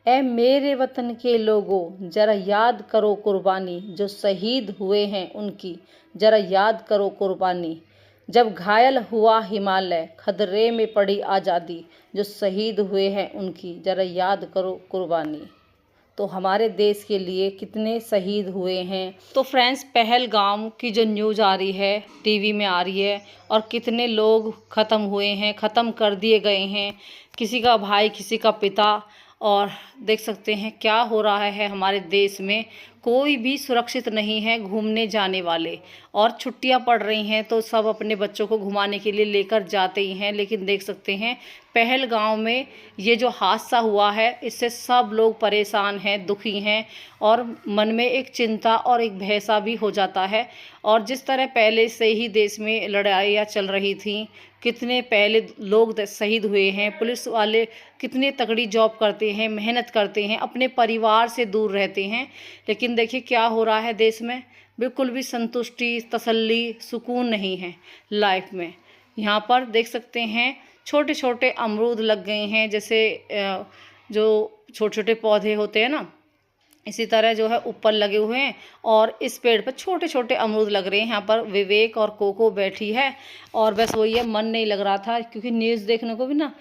ऐ मेरे वतन के लोगों, जरा याद करो कुर्बानी, जो शहीद हुए हैं उनकी, जरा याद करो कुर्बानी। जब घायल हुआ हिमालय, खतरे में पड़ी आज़ादी, जो शहीद हुए हैं उनकी, जरा याद करो कुर्बानी। तो हमारे देश के लिए कितने शहीद हुए हैं। तो फ्रेंड्स, पहलगाम की जो न्यूज़ आ रही है, टीवी में आ रही है, और कितने लोग ख़त्म हुए हैं, ख़त्म कर दिए गए हैं, किसी का भाई, किसी का पिता। और देख सकते हैं क्या हो रहा है हमारे देश में। कोई भी सुरक्षित नहीं है घूमने जाने वाले। और छुट्टियां पड़ रही हैं तो सब अपने बच्चों को घुमाने के लिए लेकर जाते ही हैं, लेकिन देख सकते हैं पहलगाम में ये जो हादसा हुआ है, इससे सब लोग परेशान हैं, दुखी हैं, और मन में एक चिंता और एक भय सा भी हो जाता है। और जिस तरह पहले से ही देश में लड़ाइयाँ चल रही थी, कितने पहले लोग शहीद हुए हैं, पुलिस वाले कितने तगड़ी जॉब करते हैं, मेहनत करते हैं, अपने परिवार से दूर रहते हैं, लेकिन देखिए क्या हो रहा है देश में। बिल्कुल भी संतुष्टि, तसल्ली, सुकून नहीं है लाइफ में। यहाँ पर देख सकते हैं छोटे छोटे अमरूद लग गए हैं, जैसे जो छोटे छोटे पौधे होते हैं ना, इसी तरह जो है ऊपर लगे हुए हैं, और इस पेड़ पर छोटे छोटे अमरूद लग रहे हैं। यहाँ पर विवेक और कोको बैठी है, और बस वही है, मन नहीं लग रहा था, क्योंकि न्यूज़ देखने को भी ना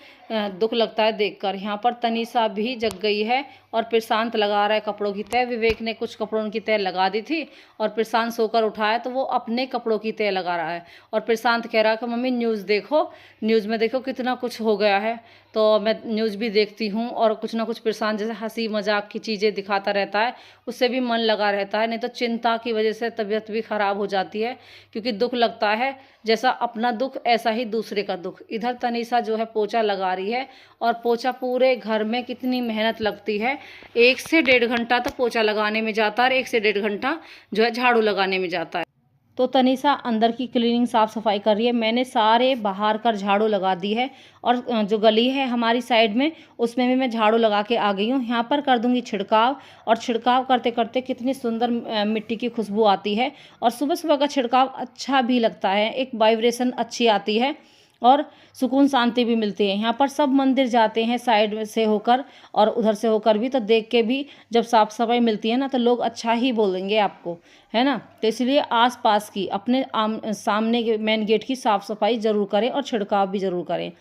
दुख लगता है देखकर। यहाँ पर तनीषा भी जग गई है, और प्रशांत लगा रहा है कपड़ों की तह। विवेक ने कुछ कपड़ों की तह लगा दी थी, और प्रशांत सोकर उठाया तो वो अपने कपड़ों की तह लगा रहा है। और प्रशांत कह रहा है कि मम्मी न्यूज़ देखो, न्यूज़ में देखो कितना कुछ हो गया है। तो मैं न्यूज़ भी देखती हूँ, और कुछ ना कुछ प्रशांत जैसे हंसी मजाक की चीज़ें दिखाता रहता है, उससे भी मन लगा रहता है। नहीं तो चिंता की वजह से तबीयत भी ख़राब हो जाती है, क्योंकि दुख लगता है, जैसा अपना दुख ऐसा ही दूसरे का दुख। इधर तनीषा जो है पोछा लगा रही है, और पोछा पूरे घर में कितनी मेहनत लगती है, 1 से 1.5 घंटा तो पोछा लगाने में जाता है, और 1 से 1.5 घंटा जो है झाड़ू लगाने में जाता है। तो तनीषा अंदर की क्लीनिंग साफ़ सफाई कर रही है। मैंने सारे बाहर कर झाड़ू लगा दी है, और जो गली है हमारी साइड में, उसमें भी मैं झाड़ू लगा के आ गई हूँ। यहाँ पर कर दूंगी छिड़काव, और छिड़काव करते करते कितनी सुंदर मिट्टी की खुशबू आती है, और सुबह सुबह का छिड़काव अच्छा भी लगता है, एक वाइब्रेशन अच्छी आती है, और सुकून शांति भी मिलती है। यहाँ पर सब मंदिर जाते हैं साइड में से होकर, और उधर से होकर भी, तो देख के भी जब साफ सफाई मिलती है ना, तो लोग अच्छा ही बोलेंगे आपको, है ना। तो इसलिए आसपास की अपने सामने के मेन गेट की साफ़ सफाई ज़रूर करें, और छिड़काव भी ज़रूर करें।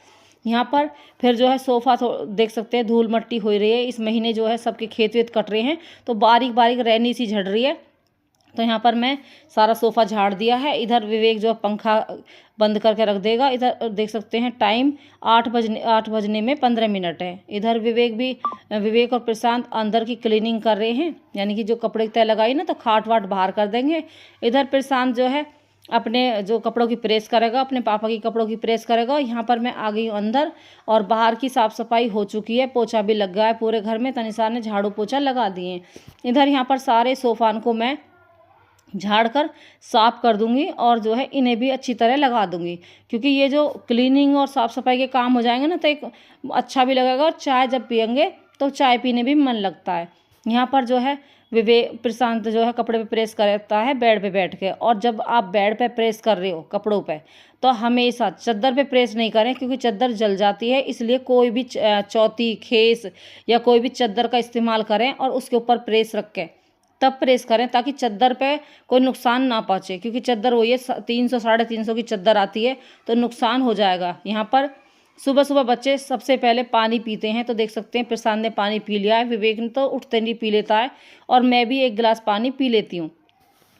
यहाँ पर फिर जो है सोफ़ा देख सकते हैं धूल मट्टी हो रही है। इस महीने जो है सबके खेत वेत कट रहे हैं, तो बारीक बारीक रैनी सी झड़ रही है। तो यहाँ पर मैं सारा सोफ़ा झाड़ दिया है। इधर विवेक जो पंखा बंद करके रख देगा। इधर देख सकते हैं टाइम 8 बजने में 15 मिनट है। इधर विवेक और प्रशांत अंदर की क्लीनिंग कर रहे हैं, यानी कि जो कपड़े की तह लगाई ना, तो खाट वाट बाहर कर देंगे। इधर प्रशांत जो है अपने जो कपड़ों की प्रेस करेगा, अपने पापा की कपड़ों की प्रेस करेगा। यहाँ पर मैं आ गई हूँ अंदर, और बाहर की साफ़ सफाई हो चुकी है, पोछा भी लग गया है पूरे घर में। तनिषा ने झाड़ू पोछा लगा दिए। इधर यहाँ पर सारे सोफ़ान को मैं झाड़ कर साफ कर दूंगी, और जो है इन्हें भी अच्छी तरह लगा दूंगी, क्योंकि ये जो क्लीनिंग और साफ़ सफाई के काम हो जाएंगे ना, तो एक अच्छा भी लगेगा, और चाय जब पियेंगे तो चाय पीने भी मन लगता है। यहाँ पर जो है विवेक प्रशांत जो है कपड़े पे प्रेस करता है बेड पे बैठ के। और जब आप बेड पे प्रेस कर रहे हो कपड़ों पे, तो हमेशा चद्दर पे प्रेस नहीं करें, क्योंकि चद्दर जल जाती है। इसलिए कोई भी चौथी खेस या कोई भी चद्दर का इस्तेमाल करें, और उसके ऊपर प्रेस रख के तब प्रेस करें, ताकि चद्दर पे कोई नुकसान ना पहुँचे, क्योंकि चद्दर वही है 300 350 की चद्दर आती है, तो नुकसान हो जाएगा। यहाँ पर सुबह सुबह बच्चे सबसे पहले पानी पीते हैं, तो देख सकते हैं प्रशांत ने पानी पी लिया है, विवेक ने तो उठते नहीं पी लेता है, और मैं भी 1 गिलास पानी पी लेती हूँ।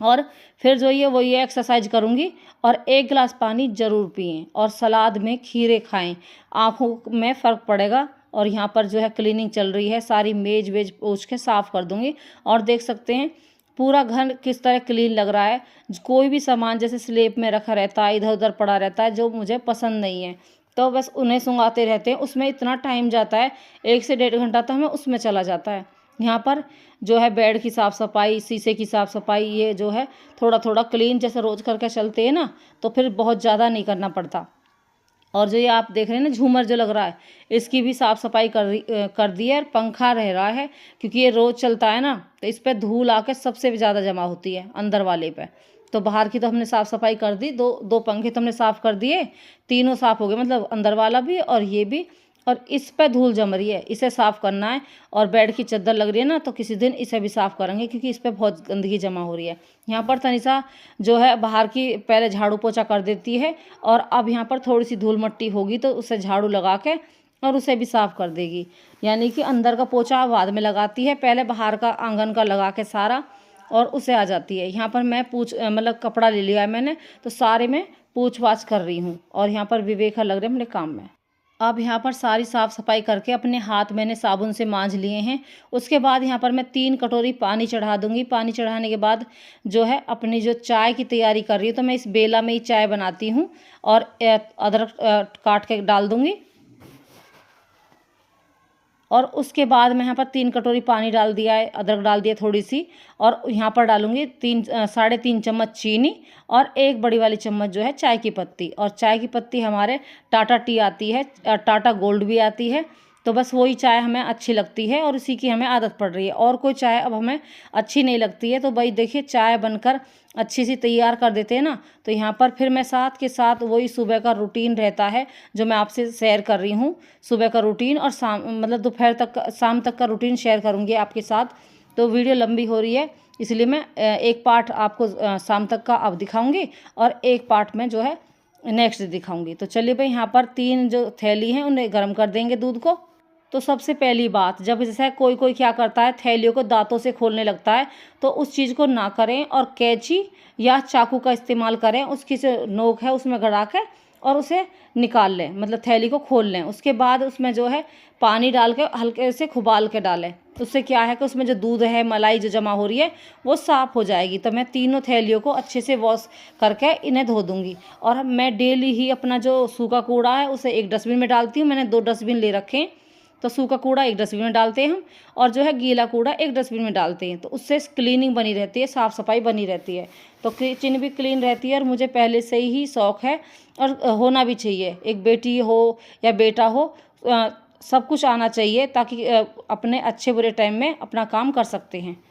और फिर जो ये वही एक्सरसाइज करूँगी, और 1 गिलास पानी ज़रूर पिएं, और सलाद में खीरे खाएं, आँखों में फ़र्क पड़ेगा। और यहाँ पर जो है क्लीनिंग चल रही है, सारी मेज वेज पोंछ के साफ़ कर दूँगी। और देख सकते हैं पूरा घर किस तरह क्लीन लग रहा है। कोई भी सामान जैसे स्लेब में रखा रहता है, इधर उधर पड़ा रहता है, जो मुझे पसंद नहीं है, तो बस उन्हें सुंघाते रहते हैं। उसमें इतना टाइम जाता है, 1 से 1.5 घंटा तो हमें उसमें चला जाता है। यहाँ पर जो है बेड की साफ़ सफाई, शीशे की साफ़ सफाई, ये जो है थोड़ा थोड़ा क्लीन जैसे रोज़ करके चलते हैं ना, तो फिर बहुत ज़्यादा नहीं करना पड़ता। और जो ये आप देख रहे हैं ना झूमर जो लग रहा है, इसकी भी साफ़ सफाई कर दी है। और पंखा रह रहा है, क्योंकि ये रोज़ चलता है ना, तो इस पर धूल आकर सबसे ज़्यादा जमा होती है अंदर वाले पे। तो बाहर की तो हमने साफ़ सफाई कर दी, दो पंखे तो हमने साफ़ कर दिए, तीनों साफ़ हो गए, मतलब अंदर वाला भी और ये भी। और इस पे धूल जम रही है, इसे साफ़ करना है। और बेड की चादर लग रही है ना, तो किसी दिन इसे भी साफ़ करेंगे क्योंकि इस पे बहुत गंदगी जमा हो रही है। यहाँ पर तनिषा जो है बाहर की पहले झाड़ू पोछा कर देती है, और अब यहाँ पर थोड़ी सी धूल मट्टी होगी तो उसे झाड़ू लगा के और उसे भी साफ़ कर देगी। यानी कि अंदर का पोछा बाद में लगाती है, पहले बाहर का आंगन का लगा के सारा, और उसे आ जाती है। यहाँ पर मैं मतलब कपड़ा ले लिया है मैंने, तो सारे में पूछ पाछ कर रही हूँ, और यहाँ पर विवेका लग रहे हैं अपने काम में। अब यहाँ पर सारी साफ़ सफाई करके अपने हाथ मैंने साबुन से मांज लिए हैं। उसके बाद यहाँ पर मैं 3 कटोरी पानी चढ़ा दूँगी। पानी चढ़ाने के बाद जो है अपनी जो चाय की तैयारी कर रही हूँ, तो मैं इस बेला में ही चाय बनाती हूँ, और अदरक काट के डाल दूँगी। और उसके बाद मैं यहाँ पर 3 कटोरी पानी डाल दिया है, अदरक डाल दिया थोड़ी सी, और यहाँ पर डालूँगी 3.5 चम्मच चीनी, और 1 बड़ी वाली चम्मच जो है चाय की पत्ती। और चाय की पत्ती हमारे टाटा टी आती है, टाटा गोल्ड भी आती है, तो बस वही चाय हमें अच्छी लगती है और इसी की हमें आदत पड़ रही है। और कोई चाय अब हमें अच्छी नहीं लगती है। तो भाई देखिए, चाय बनकर अच्छी सी तैयार कर देते हैं ना, तो यहाँ पर फिर मैं साथ के साथ वही सुबह का रूटीन रहता है जो मैं आपसे शेयर कर रही हूँ। सुबह का रूटीन और मतलब दोपहर तक शाम तक का रूटीन शेयर करूँगी आपके साथ। तो वीडियो लंबी हो रही है, इसलिए मैं एक पार्ट आपको शाम तक का अब दिखाऊँगी, और एक पार्ट में जो है नेक्स्ट दिखाऊँगी। तो चलिए भाई, यहाँ पर 3 जो थैली हैं उन्हें गर्म कर देंगे दूध को। तो सबसे पहली बात, जब जैसे कोई कोई क्या करता है, थैलियों को दांतों से खोलने लगता है, तो उस चीज़ को ना करें और कैंची या चाकू का इस्तेमाल करें। उसकी जो नोक है उसमें गड़ा के और उसे निकाल लें, मतलब थैली को खोल लें। उसके बाद उसमें जो है पानी डाल के हल्के से खुबाल के डालें। उससे क्या है कि उसमें जो दूध है, मलाई जो जमा हो रही है, वो साफ़ हो जाएगी। तो मैं तीनों थैलियों को अच्छे से वॉश करके इन्हें धो दूँगी। और मैं डेली ही अपना जो सूखा कूड़ा है उसे एक डस्टबिन में डालती हूँ। मैंने 2 डस्टबिन ले रखे हैं, तो सूखा कूड़ा एक डस्टबिन में डालते हैं हम, और जो है गीला कूड़ा एक डस्टबिन में डालते हैं। तो उससे क्लीनिंग बनी रहती है, साफ़ सफाई बनी रहती है, तो किचन भी क्लीन रहती है। और मुझे पहले से ही शौक़ है, और होना भी चाहिए। एक बेटी हो या बेटा हो, सब कुछ आना चाहिए, ताकि अपने अच्छे बुरे टाइम में अपना काम कर सकते हैं।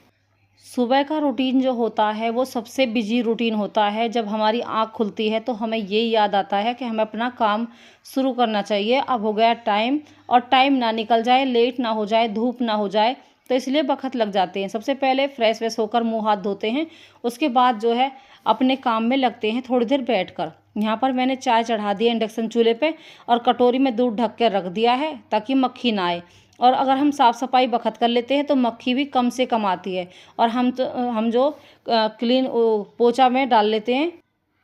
सुबह का रूटीन जो होता है वो सबसे बिजी रूटीन होता है। जब हमारी आँख खुलती है तो हमें ये याद आता है कि हमें अपना काम शुरू करना चाहिए। अब हो गया टाइम, और टाइम ना निकल जाए, लेट ना हो जाए, धूप ना हो जाए, तो इसलिए वक्त लग जाते हैं। सबसे पहले फ्रेश व्रेश होकर मुँह हाथ धोते हैं, उसके बाद जो है अपने काम में लगते हैं थोड़ी देर बैठकर। यहाँ पर मैंने चाय चढ़ा दी है इंडक्शन चूल्हे पे, और कटोरी में दूध ढक के रख दिया है ताकि मक्खी ना आए। और अगर हम साफ़ सफाई बखत कर लेते हैं तो मक्खी भी कम से कम आती है। और हम जो क्लीन पोछा में डाल लेते हैं,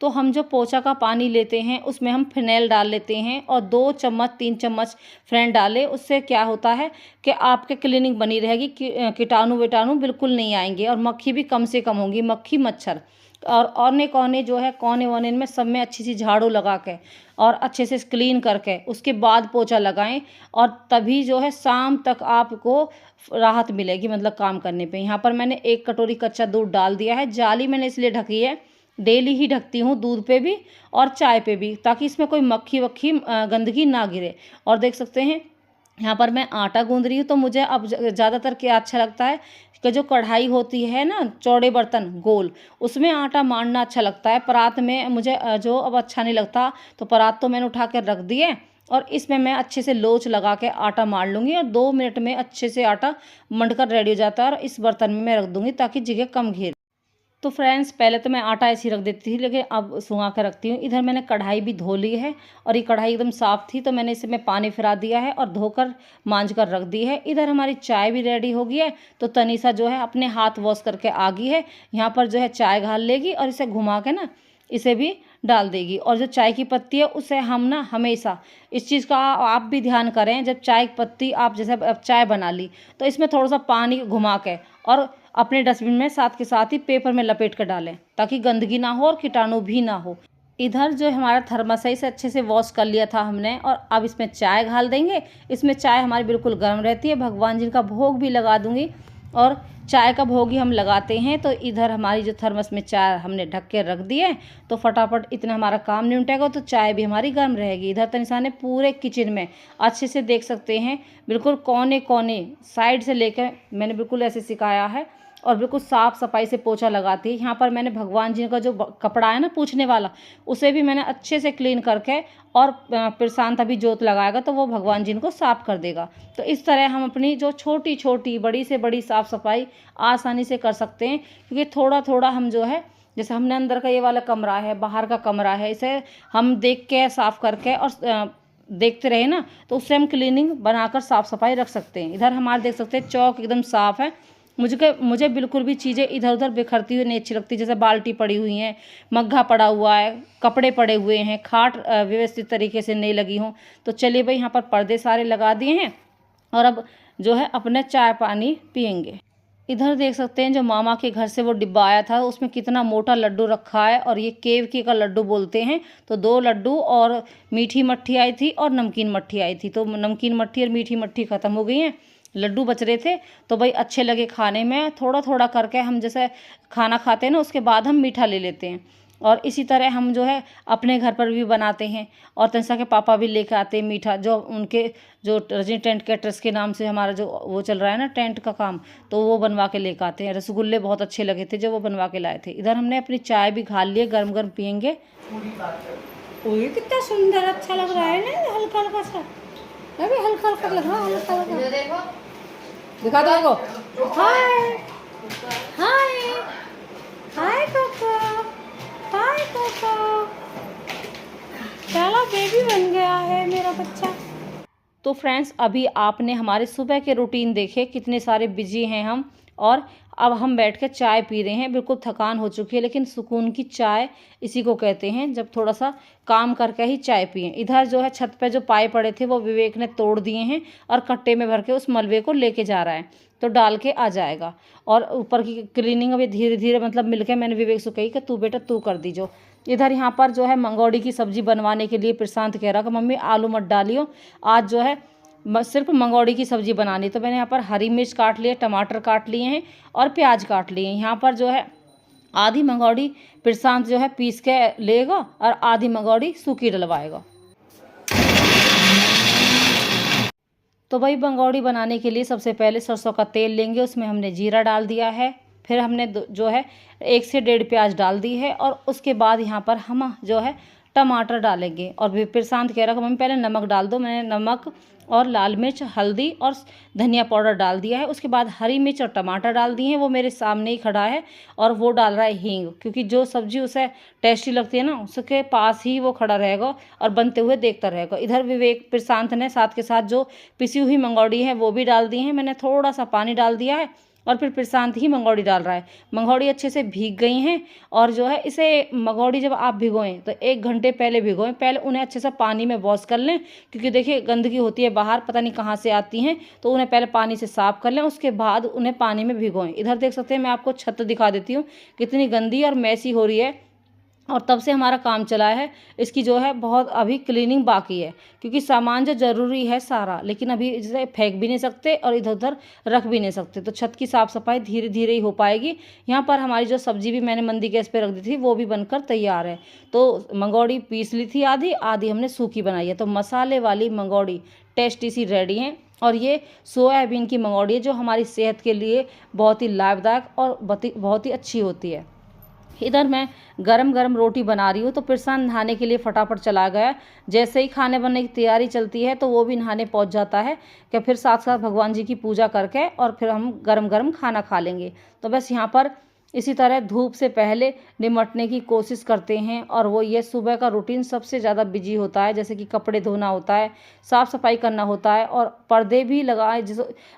तो हम जो पोछा का पानी लेते हैं उसमें हम फिनाइल डाल लेते हैं, और 2 चम्मच 3 चम्मच फिनाइल डालें। उससे क्या होता है कि आपके क्लीनिंग बनी रहेगी, कीटाणु विटाणु बिल्कुल नहीं आएंगे, और मक्खी भी कम से कम होंगी, मक्खी मच्छर। और औने कोने जो है, कोने वोने में सब में अच्छी सी झाड़ू लगा के और अच्छे से क्लीन करके उसके बाद पोछा लगाएं, और तभी जो है शाम तक आपको राहत मिलेगी, मतलब काम करने पे। यहाँ पर मैंने 1 कटोरी कच्चा दूध डाल दिया है। जाली मैंने इसलिए ढकी है, डेली ही ढकती हूँ दूध पे भी और चाय पे भी, ताकि इसमें कोई मक्खी वक्खी गंदगी ना गिरे। और देख सकते हैं यहाँ पर मैं आटा गूंद रही हूँ। तो मुझे अब ज़्यादातर क्या अच्छा लगता है कि जो कढ़ाई होती है ना, चौड़े बर्तन गोल, उसमें आटा मारना अच्छा लगता है। परात में मुझे जो अब अच्छा नहीं लगता, तो परात तो मैंने उठा कर रख दी है, और इसमें मैं अच्छे से लोच लगा के आटा मार लूँगी, और 2 मिनट में अच्छे से आटा मंडकर रेडी हो जाता है। और इस बर्तन में मैं रख दूँगी ताकि जगह कम घेरे। तो फ्रेंड्स, पहले तो मैं आटा ऐसे ही रख देती थी, लेकिन अब सुंघा कर रखती हूँ। इधर मैंने कढ़ाई भी धो ली है, और ये कढ़ाई एकदम साफ़ थी, तो मैंने इसमें पानी फिरा दिया है और धोकर मांज कर रख दी है। इधर हमारी चाय भी रेडी हो गई है, तो तनीषा जो है अपने हाथ वॉश करके आ गई है। यहाँ पर जो है चाय घाल लेगी, और इसे घुमा के ना इसे भी डाल देगी। और जो चाय की पत्ती है उसे हम ना हमेशा इस चीज़ का आप भी ध्यान करें, जब चाय की पत्ती आप जैसे अब चाय बना ली, तो इसमें थोड़ा सा पानी घुमा के और अपने डस्टबिन में साथ के साथ ही पेपर में लपेट कर डालें, ताकि गंदगी ना हो और कीटाणु भी ना हो। इधर जो हमारा थर्मस है इसे अच्छे से वॉश कर लिया था हमने, और अब इसमें चाय घाल देंगे। इसमें चाय हमारी बिल्कुल गर्म रहती है। भगवान जी का भोग भी लगा दूंगी, और चाय का भोग ही हम लगाते हैं। तो इधर हमारी जो थर्मस में चाय हमने ढक के रख दी है, तो फटाफट इतना हमारा काम निपटेगा, तो चाय भी हमारी गर्म रहेगी। इधर तनिषा ने पूरे किचन में अच्छे से देख सकते हैं, बिल्कुल कोने कोने साइड से लेकर मैंने बिल्कुल ऐसे सिखाया है, और बिल्कुल साफ़ सफाई से पोछा लगाती है। यहाँ पर मैंने भगवान जी का जो कपड़ा है ना पूछने वाला, उसे भी मैंने अच्छे से क्लीन करके और प्रशांत अभी जोत लगाएगा तो वो भगवान जी को साफ़ कर देगा। तो इस तरह हम अपनी जो छोटी छोटी बड़ी से बड़ी साफ़ सफाई आसानी से कर सकते हैं, क्योंकि थोड़ा थोड़ा हम जो है, जैसे हमने अंदर का ये वाला कमरा है, बाहर का कमरा है, इसे हम देख के साफ़ करके और देखते रहे ना, तो उससे हम क्लीनिंग बनाकर साफ़ सफाई रख सकते हैं। इधर हमारे देख सकते हैं चौक एकदम साफ़ है। मुझे बिल्कुल भी चीज़ें इधर उधर बिखरती हुई नहीं अच्छी लगती। जैसे बाल्टी पड़ी हुई है, मग्घा पड़ा हुआ है, कपड़े पड़े हुए हैं, खाट व्यवस्थित तरीके से नहीं लगी हों। तो चलिए भाई, यहाँ पर पर्दे सारे लगा दिए हैं और अब जो है अपने चाय पानी पियेंगे। इधर देख सकते हैं जो मामा के घर से वो डिब्बा आया था, उसमें कितना मोटा लड्डू रखा है, और ये केवकी का लड्डू बोलते हैं। तो 2 लड्डू और मीठी मट्ठी आई थी और नमकीन मट्ठी आई थी। तो नमकीन मट्ठी और मीठी मट्ठी ख़त्म हो गई हैं, लड्डू बच रहे थे। तो भाई अच्छे लगे खाने में, थोड़ा थोड़ा करके हम जैसे खाना खाते हैं ना, उसके बाद हम मीठा ले लेते हैं। और इसी तरह हम जो है अपने घर पर भी बनाते हैं, और तनिषा के पापा भी लेके आते हैं मीठा, जो उनके जो रजनी टेंट कैटर्स के नाम से हमारा जो वो चल रहा है ना टेंट का काम, तो वो बनवा के लेके आते हैं। रसगुल्ले बहुत अच्छे लगे थे जो वो बनवा के लाए थे। इधर हमने अपनी चाय भी खा ली है, गर्म गर्म पियेंगे। ओए कितना सुंदर, अच्छा लग रहा है ना, हल्का हल्का सा, अभी हल्का हल्का लग रहा है, हल्का हल्का। दिखा दो। हाय हाय हाय कोको, हाय कोको, चलो बेबी बन गया है मेरा बच्चा। तो फ्रेंड्स, अभी आपने हमारे सुबह के रूटीन देखे, कितने सारे बिजी हैं हम, और अब हम बैठ के चाय पी रहे हैं। बिल्कुल थकान हो चुकी है, लेकिन सुकून की चाय इसी को कहते हैं, जब थोड़ा सा काम करके ही चाय पिएं। इधर जो है छत पे जो पाए पड़े थे वो विवेक ने तोड़ दिए हैं, और कट्टे में भर के उस मलबे को लेके जा रहा है, तो डाल के आ जाएगा। और ऊपर की क्लीनिंग अभी धीरे धीरे मतलब मिलके मैंने विवेक से कही कि तू बेटा तू कर दीजो। इधर यहाँ पर जो है मंगौड़ी की सब्जी बनवाने के लिए प्रशांत कह रहा कि मम्मी आलू मत डालियो, आज जो है सिर्फ मंगौड़ी की सब्जी बनानी। तो मैंने यहाँ पर हरी मिर्च काट लिए, टमाटर काट लिए हैं और प्याज काट लिए हैं। यहाँ पर जो है आधी मंगौड़ी प्रशांत जो है पीस के लेगा और आधी मंगौड़ी सूखी डलवाएगा। तो भाई मंगौड़ी बनाने के लिए सबसे पहले सरसों का तेल लेंगे, उसमें हमने जीरा डाल दिया है, फिर हमने जो है 1 से 1.5 प्याज डाल दी है, और उसके बाद यहाँ पर हम जो है टमाटर डालेंगे। और भी प्रशांत कह रहा कि मम्मी पहले नमक डाल दो, मैंने नमक और लाल मिर्च, हल्दी और धनिया पाउडर डाल दिया है। उसके बाद हरी मिर्च और टमाटर डाल दिए हैं, वो मेरे सामने ही खड़ा है, और वो डाल रहा है हींग, क्योंकि जो सब्जी उसे टेस्टी लगती है ना, उसके पास ही वो खड़ा रहेगा और बनते हुए देखता रहेगा। इधर विवेक प्रशांत ने साथ के साथ जो पिसी हुई मंगौड़ी है वो भी डाल दी है, मैंने थोड़ा सा पानी डाल दिया है, और फिर प्रशांत ही मंगौड़ी डाल रहा है। मंगौड़ी अच्छे से भीग गई हैं, और जो है इसे मंगौड़ी जब आप भिगोएं तो 1 घंटे पहले भिगोएं, पहले उन्हें अच्छे से पानी में वॉश कर लें, क्योंकि देखिए गंदगी होती है बाहर, पता नहीं कहाँ से आती हैं, तो उन्हें पहले पानी से साफ़ कर लें, उसके बाद उन्हें पानी में भिगोएं। इधर देख सकते हैं, मैं आपको छत दिखा देती हूँ कितनी गंदी और मैसी हो रही है, और तब से हमारा काम चला है। इसकी जो है बहुत अभी क्लीनिंग बाकी है, क्योंकि सामान जो ज़रूरी है सारा, लेकिन अभी इसे फेंक भी नहीं सकते और इधर उधर रख भी नहीं सकते, तो छत की साफ़ सफाई धीरे धीरे ही हो पाएगी। यहाँ पर हमारी जो सब्जी भी मैंने मंदी गैस पे रख दी थी वो भी बनकर तैयार है। तो मंगौड़ी पीस ली थी आधी, आधी हमने सूखी बनाई है, तो मसाले वाली मंगौड़ी टेस्टी सी रेडी हैं। और ये सोयाबीन की मंगौड़ी है, जो हमारी सेहत के लिए बहुत ही लाभदायक और बहुत ही अच्छी होती है। इधर मैं गरम गरम रोटी बना रही हूँ, तो प्रशांत नहाने के लिए फटाफट चला गया। जैसे ही खाने बनने की तैयारी चलती है तो वो भी नहाने पहुँच जाता है, कि फिर साथ साथ भगवान जी की पूजा करके और फिर हम गरम गरम खाना खा लेंगे। तो बस यहाँ पर इसी तरह धूप से पहले निमटने की कोशिश करते हैं, और वो ये सुबह का रूटीन सबसे ज़्यादा बिजी होता है, जैसे कि कपड़े धोना होता है, साफ़ सफाई करना होता है, और पर्दे भी लगाएं,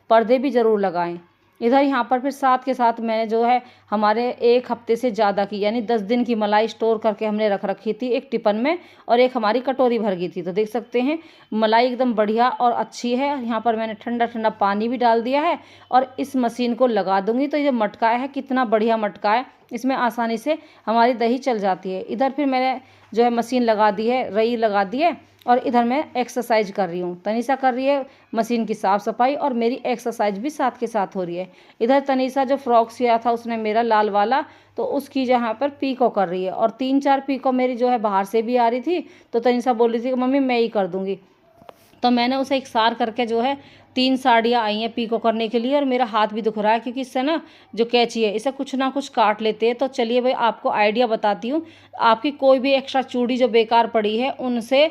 पर्दे भी ज़रूर लगाएं। इधर यहाँ पर फिर साथ के साथ मैंने जो है हमारे 1 हफ्ते से ज़्यादा की यानी 10 दिन की मलाई स्टोर करके हमने रख रखी थी एक टिफिन में, और एक हमारी कटोरी भर गई थी। तो देख सकते हैं मलाई एकदम बढ़िया और अच्छी है। यहाँ पर मैंने ठंडा ठंडा पानी भी डाल दिया है, और इस मशीन को लगा दूंगी। तो ये मटका है, कितना बढ़िया मटका है, इसमें आसानी से हमारी दही चल जाती है। इधर फिर मैंने जो है मशीन लगा दी है, रई लगा दी है, और इधर मैं एक्सरसाइज कर रही हूँ। तनीषा कर रही है मशीन की साफ़ सफाई, और मेरी एक्सरसाइज भी साथ के साथ हो रही है। इधर तनीषा जो फ्रॉक सिया था उसने मेरा लाल वाला, तो उसकी जहाँ पर पीको कर रही है, और 3-4 पीको मेरी जो है बाहर से भी आ रही थी, तो तनीषा बोल रही थी कि मम्मी मैं ही कर दूँगी। तो मैंने उसे इकसार करके जो है 3 साड़ियाँ आई हैं पीको करने के लिए, और मेरा हाथ भी दुख रहा है क्योंकि इससे ना जो कैंची है इसे कुछ ना कुछ काट लेते हैं। तो चलिए भाई आपको आइडिया बताती हूँ। आपकी कोई भी एक्स्ट्रा चूड़ी जो बेकार पड़ी है उनसे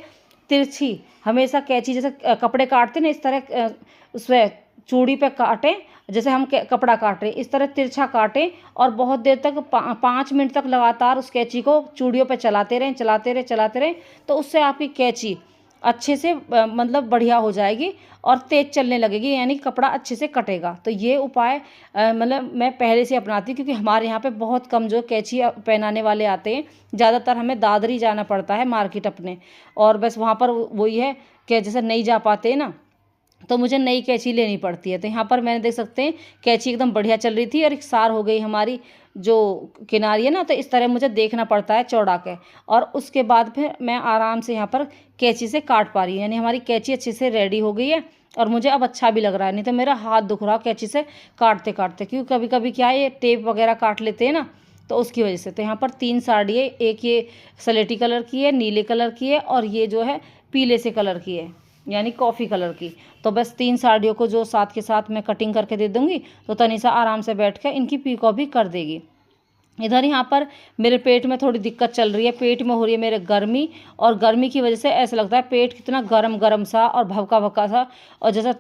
तिरछी हमेशा कैंची, जैसे कपड़े काटते ना इस तरह उससे चूड़ी पे काटें, जैसे हम कपड़ा काट रहे हैं इस तरह तिरछा काटें, और बहुत देर तक 5 मिनट तक लगातार उस कैंची को चूड़ियों पे चलाते रहें। तो उससे आपकी कैंची अच्छे से मतलब बढ़िया हो जाएगी और तेज़ चलने लगेगी, यानी कपड़ा अच्छे से कटेगा। तो ये उपाय मतलब मैं पहले से अपनाती हूँ, क्योंकि हमारे यहाँ पे बहुत कम जो कैंची पहनाने वाले आते हैं। ज़्यादातर हमें दादरी जाना पड़ता है मार्केट अपने, और बस वहाँ पर वही है कि जैसे नहीं जा पाते ना, तो मुझे नई कैंची लेनी पड़ती है। तो यहाँ पर मैंने देख सकते हैं कैंची एकदम बढ़िया चल रही थी और इकसार हो गई हमारी जो किनारी है ना, तो इस तरह मुझे देखना पड़ता है चौड़ा के, और उसके बाद फिर मैं आराम से यहाँ पर कैंची से काट पा रही हूँ, यानी हमारी कैंची अच्छे से रेडी हो गई है और मुझे अब अच्छा भी लग रहा है। नहीं तो मेरा हाथ दुख रहा कैंची से काटते काटते, क्योंकि कभी कभी क्या है ये टेप वगैरह काट लेते हैं ना, तो उसकी वजह से। तो यहाँ पर 3 साड़ी है, एक ये सलेटी कलर की है, नीले कलर की है, और ये जो है पीले से कलर की है, यानी कॉफ़ी कलर की। तो बस 3 साड़ियों को जो साथ के साथ मैं कटिंग करके दे दूँगी, तो तनिषा आराम से बैठ कर इनकी पीको भी कर देगी। इधर यहाँ पर मेरे पेट में थोड़ी दिक्कत चल रही है, पेट में हो रही है मेरे गर्मी, और गर्मी की वजह से ऐसा लगता है पेट कितना गरम गरम सा और भवका भवका सा, और जैसा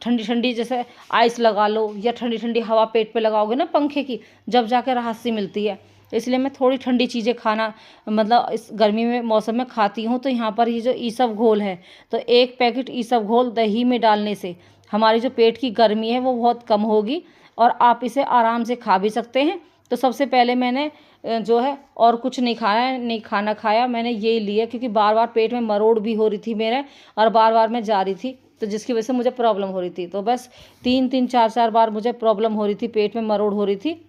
ठंडी ठंडी जैसे आइस लगा लो या ठंडी ठंडी हवा पेट पे लगाओगे ना पंखे की, जब जाकर राहत सी मिलती है। इसलिए मैं थोड़ी ठंडी चीज़ें खाना मतलब इस गर्मी में मौसम में खाती हूँ। तो यहाँ पर ये जो ईसब घोल है, तो 1 पैकेट ईसब घोल दही में डालने से हमारी जो पेट की गर्मी है वो बहुत कम होगी, और आप इसे आराम से खा भी सकते हैं। तो सबसे पहले मैंने जो है और कुछ नहीं खाना खाया, मैंने ये लिया क्योंकि बार बार पेट में मरोड़ भी हो रही थी मेरे, और बार बार मैं जा रही थी, तो जिसकी वजह से मुझे प्रॉब्लम हो रही थी। तो बस 3-3 4-4 बार मुझे प्रॉब्लम हो रही थी, पेट में मरोड़ हो रही थी।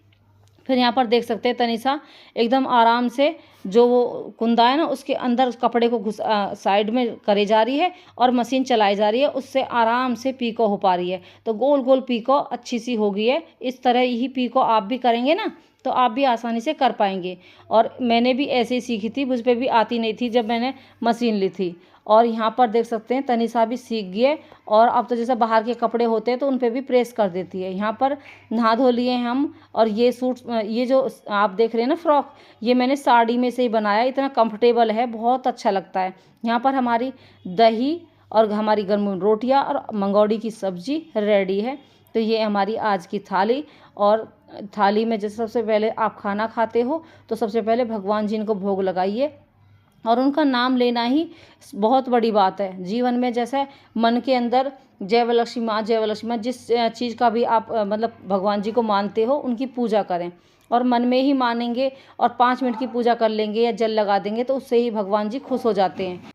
फिर यहाँ पर देख सकते हैं तनिषा एकदम आराम से जो वो कुंदा है ना उसके अंदर उस कपड़े को साइड में करे जा रही है और मशीन चलाई जा रही है, उससे आराम से पीको हो पा रही है। तो गोल गोल पीको अच्छी सी हो गई है। इस तरह ही पीको आप भी करेंगे ना, तो आप भी आसानी से कर पाएंगे। और मैंने भी ऐसे ही सीखी थी, मुझ पर भी आती नहीं थी जब मैंने मशीन ली थी। और यहाँ पर देख सकते हैं तनिषा भी सीख गई है, और अब तो जैसे बाहर के कपड़े होते हैं तो उन पर भी प्रेस कर देती है। यहाँ पर नहा धो लिए हैं हम, और ये सूट, ये जो आप देख रहे हैं ना फ्रॉक, ये मैंने साड़ी में से ही बनाया, इतना कंफर्टेबल है, बहुत अच्छा लगता है। यहाँ पर हमारी दही और हमारी गर्म रोटियाँ और मंगौड़ी की सब्जी रेडी है। तो ये हमारी आज की थाली, और थाली में जैसे सबसे पहले आप खाना खाते हो तो सबसे पहले भगवान जी को भोग लगाइए, और उनका नाम लेना ही बहुत बड़ी बात है जीवन में। जैसे मन के अंदर जय वलक्ष्मी माँ, जय वलक्ष्मी माँ, जिस चीज़ का भी आप मतलब भगवान जी को मानते हो उनकी पूजा करें, और मन में ही मानेंगे और 5 मिनट की पूजा कर लेंगे या जल लगा देंगे तो उससे ही भगवान जी खुश हो जाते हैं।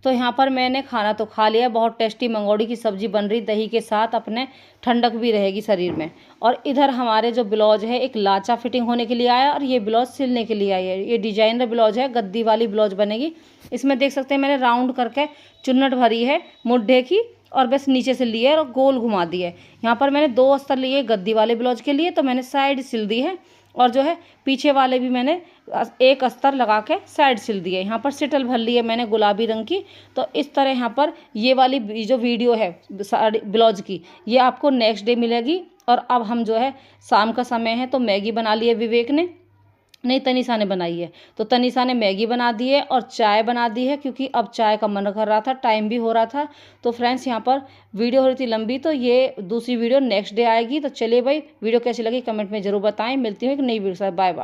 तो यहाँ पर मैंने खाना तो खा लिया, बहुत टेस्टी मंगौड़ी की सब्ज़ी बन रही दही के साथ, अपने ठंडक भी रहेगी शरीर में। और इधर हमारे जो ब्लाउज है एक लाचा फिटिंग होने के लिए आया, और ये ब्लाउज सिलने के लिए आई है। ये डिजाइनर ब्लाउज है, गद्दी वाली ब्लाउज बनेगी। इसमें देख सकते हैं मैंने राउंड करके चुन्नट भरी है मुड्ढे की, और बस नीचे से लिए और गोल घुमा दी है। यहाँ पर मैंने 2 अस्तर लिए गद्दी वाले ब्लाउज के लिए, तो मैंने साइड सिल दी है, और जो है पीछे वाले भी मैंने 1 अस्तर लगा के साइड सिल दिए। यहाँ पर सिटल भर ली है मैंने गुलाबी रंग की। तो इस तरह यहाँ पर ये वाली जो वीडियो है साड़ी ब्लाउज की, ये आपको नेक्स्ट डे मिलेगी। और अब हम जो है शाम का समय है तो मैगी बना ली है विवेक ने, नहीं तनिषा ने बनाई है। तो तनिषा ने मैगी बना दी है और चाय बना दी है, क्योंकि अब चाय का मन कर रहा था, टाइम भी हो रहा था। तो फ्रेंड्स यहाँ पर वीडियो हो रही थी लंबी, तो ये दूसरी वीडियो नेक्स्ट डे आएगी। तो चलिए भाई, वीडियो कैसी लगी कमेंट में ज़रूर बताएं। मिलती हूँ एक नई वीडियो के साथ, बाय बाय।